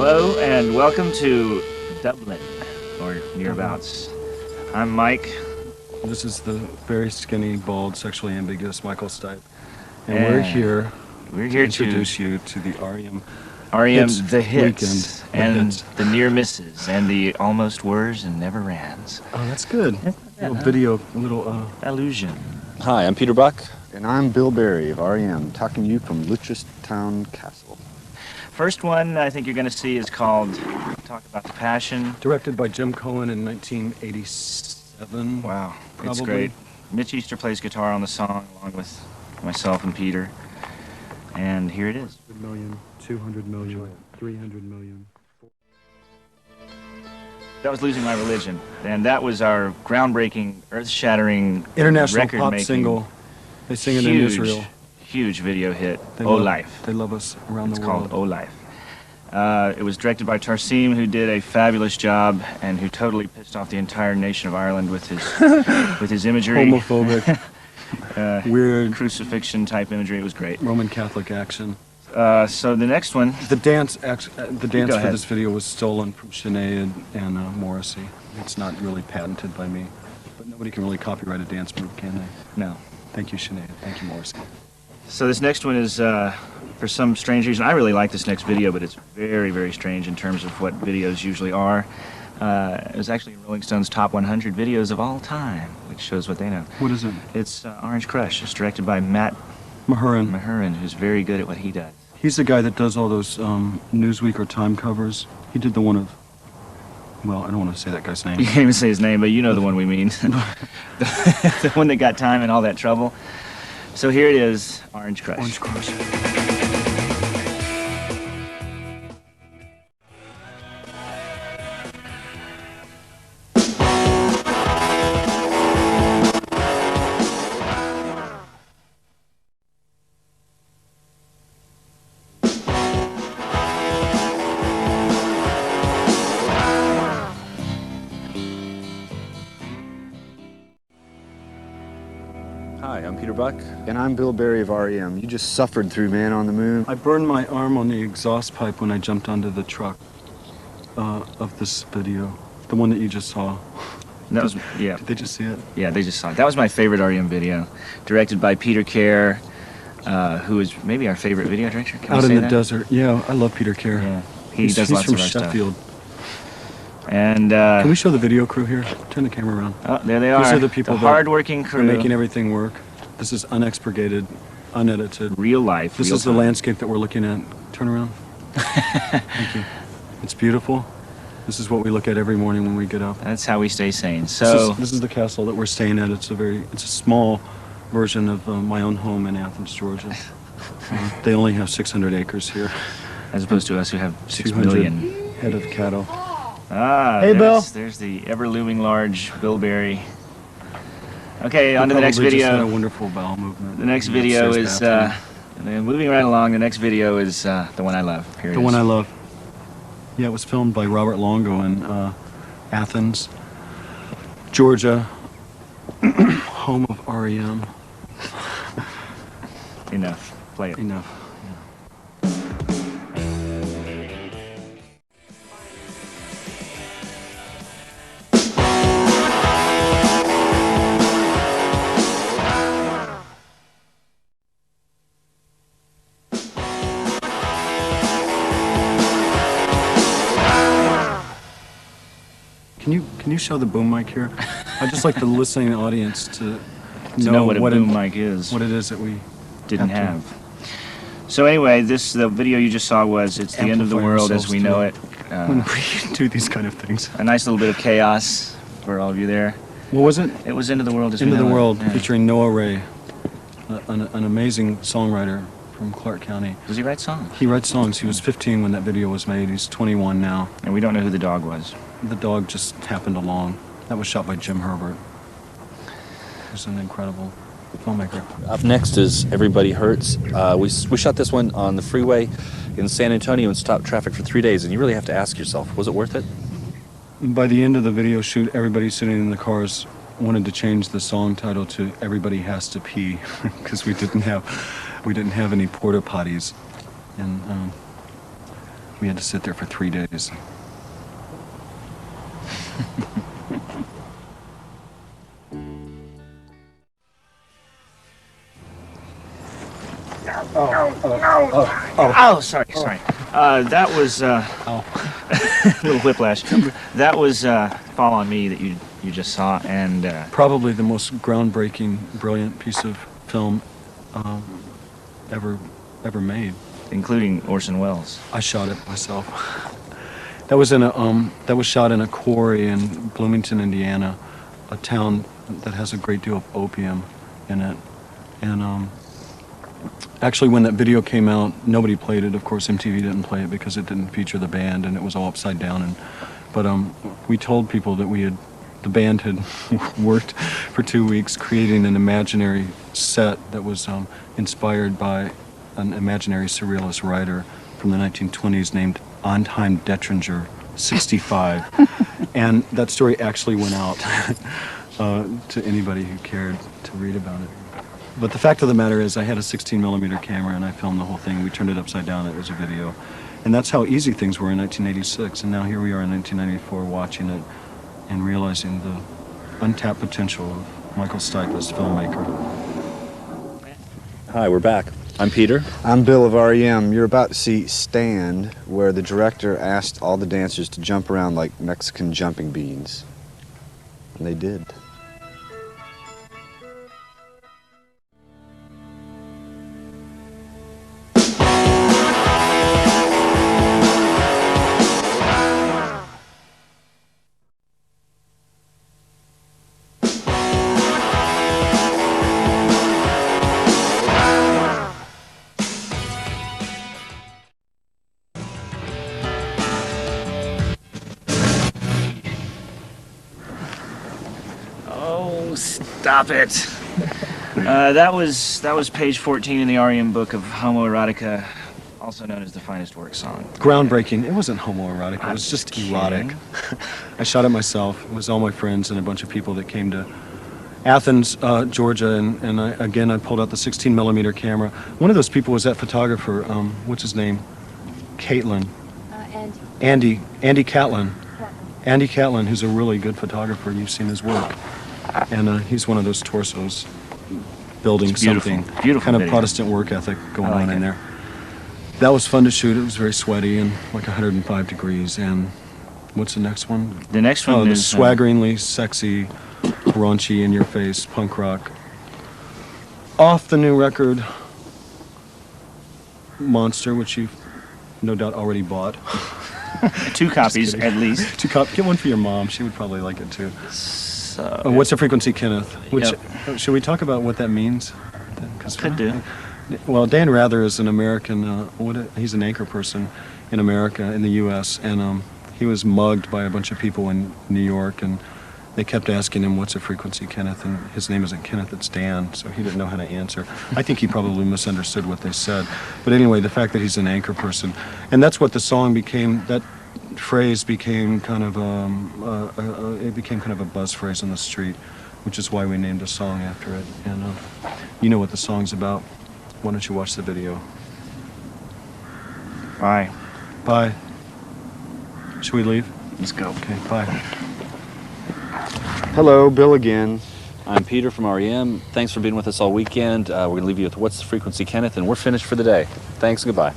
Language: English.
Hello and welcome to Dublin, or nearabouts. I'm Mike. This is the very skinny, bald, sexually ambiguous Michael Stipe. And we're here to introduce you to the R.E.M. R.E.M. Hits the hits, weekend, and the near misses, and the almost wers and never rans. Oh, that's good. Little video, little illusion. Hi, I'm Peter Buck. And I'm Bill Berry of R.E.M., talking to you from Luchtown Castle. First one I think you're going to see is called Talk About the Passion. directed by Jim Cohen in 1987. Wow, probably. It's great. Mitch Easter plays guitar on the song along with myself and Peter. And here it is. 100 million, 200 million, 300 million. That was Losing My Religion, and that was our groundbreaking, earth-shattering, International record-making, pop single. They sing it in Israel. Huge video hit, They Oh love, Life. They love us around It's the world. called Oh Life. It was directed by Tarsim, who did a fabulous job and who totally pissed off the entire nation of Ireland with his imagery. Homophobic, weird, crucifixion-type imagery. It was great. Roman Catholic action. So the next one... The dance for ahead. this video was stolen from Sinead and Morrissey. It's not really patented by me, but nobody can really copyright a dance move, can they? No. Thank you, Sinead. Thank you, Morrissey. So this next one is, for some strange reason, I really like this next video, but it's very, very strange in terms of what videos usually are. It was actually in Rolling Stone's top 100 videos of all time, which shows what they know. What is it? It's Orange Crush. It's directed by Matt Mahurin, who's very good at what he does. He's the guy that does all those Newsweek or Time covers. He did the one of, well, I don't want to say that guy's name. You can't even say his name, but you know the one we mean. The one that got Time in all that trouble. So here it is, Orange Crush. Orange Crush. Hi, I'm Peter Buck. And I'm Bill Berry of R.E.M. You just suffered through Man on the Moon. I burned my arm on the exhaust pipe when I jumped onto the truck of this video. The one that you just saw. That was, yeah. Did they just see it? Yeah, they just saw it. That was my favorite R.E.M. video, directed by Peter Kerr, who is maybe our favorite video director. Can Out we say in the that? desert. Yeah, I love Peter Kerr. Yeah, he does he's lots from of our Sheffield. stuff. And Can we show the video crew here? Turn the camera around. oh, there they are. These are the people that hard-working crew. We're making everything work. This is unexpurgated, unedited. Real life. This real is the time. landscape that we're looking at. Turn around. Thank you. It's beautiful. This is what we look at every morning when we get up. That's how we stay sane. So This is the castle that we're staying at. It's a small version of my own home in Athens, Georgia. They only have 600 acres here. as opposed to us who have 6 200 million. head of cattle. Ah, Hey, Bill. There's the ever-looming large Bill Berry. Okay, on to the Probably next just had a video. wonderful bowel movement. The next video is, moving right along, the next video is the one I love. Here it The is. one I love. Yeah, it was filmed by Robert Longo in Athens, Georgia, home of R.E.M. Enough. Play it. Enough. Can you show the boom mic here? I'd just like the listening audience to know what a boom mic is. What it is that we Didn't have have. So anyway, the video you just saw was It's the End of the Amplify World as ourselves we to know it. it. when we do these kind of things. A nice little bit of chaos for all of you there. What was it? It was Into the World as Into we the know World, it. Yeah. featuring Noah Ray, an amazing songwriter from Clark County. Does he write songs? He writes songs. He was 15 when that video was made. He's 21 now. And we don't know who the dog was. The dog just happened along. That was shot by Jim Herbert. He's an incredible filmmaker. Up next is Everybody Hurts. We shot this one on the freeway in San Antonio and stopped traffic for 3 days. And you really have to ask yourself, was it worth it? By the end of the video shoot, everybody sitting in the cars wanted to change the song title to "Everybody Has to Pee" because we didn't have any porta potties, and We had to sit there for 3 days. Oh, sorry. That was a little whiplash. That was Fall on Me that you just saw, and Probably the most groundbreaking, brilliant piece of film ever made. including Orson Welles. I shot it myself. That was shot in a quarry in Bloomington, Indiana, a town that has a great deal of opium in it. And actually, when that video came out, nobody played it. Of course, MTV didn't play it because it didn't feature the band, and it was all upside down. But we told people that the band had worked for 2 weeks creating an imaginary set that was inspired by an imaginary surrealist writer from the 1920s named Arnheim Dettinger, 65. And that story actually went out to anybody who cared to read about it. But the fact of the matter is I had a 16mm camera and I filmed the whole thing. We turned it upside down. It was a video. And that's how easy things were in 1986. And now here we are in 1994 watching it and realizing the untapped potential of Michael Stipe as filmmaker. Hi, we're back. I'm Peter. I'm Bill of R.E.M. You're about to see Stand, where the director asked all the dancers to jump around like Mexican jumping beans. And they did. Oh, stop it! That was page 14 in the R.E.M. book of homoerotica, also known as the finest work song. Groundbreaking. It wasn't homoerotic. It was just kidding. erotic. I shot it myself. It was all my friends and a bunch of people that came to Athens, Georgia, and I pulled out the 16mm camera. One of those people was that photographer. What's his name? Caitlin. Andy Catlin. Andy Catlin, who's a really good photographer. You've seen his work. And he's one of those torsos building It's beautiful. something. Beautiful kind of video. Protestant work ethic going I like on in it. there. That was fun to shoot. It was very sweaty and like 105 degrees. And what's the next one? The next one Oh, the is swaggeringly sexy, raunchy, in-your-face punk rock. Off the new record, Monster, which you've no doubt already bought. 2 copies kidding. at least. Get one for your mom. She would probably like it too. So, What's the frequency, Kenneth? Which Yep. should we talk about what that means? 'Cause Could do. Well, Dan Rather is an American. He's an anchor person in America, in the U.S., and he was mugged by a bunch of people in New York, and they kept asking him, "What's a frequency, Kenneth?" And his name isn't Kenneth; it's Dan, so he didn't know how to answer. I think he probably misunderstood what they said. But anyway, the fact that he's an anchor person, and that's what the song became. That phrase became kind of it became kind of a buzz phrase on the street, which is why we named a song after it. And you know what the song's about. Why don't you watch the video? Bye. Bye. Should we leave? Let's go. Okay, bye. Hello, Bill again. I'm Peter from R.E.M. Thanks for being with us all weekend. We're going to leave you with What's the Frequency, Kenneth, and we're finished for the day. Thanks, goodbye.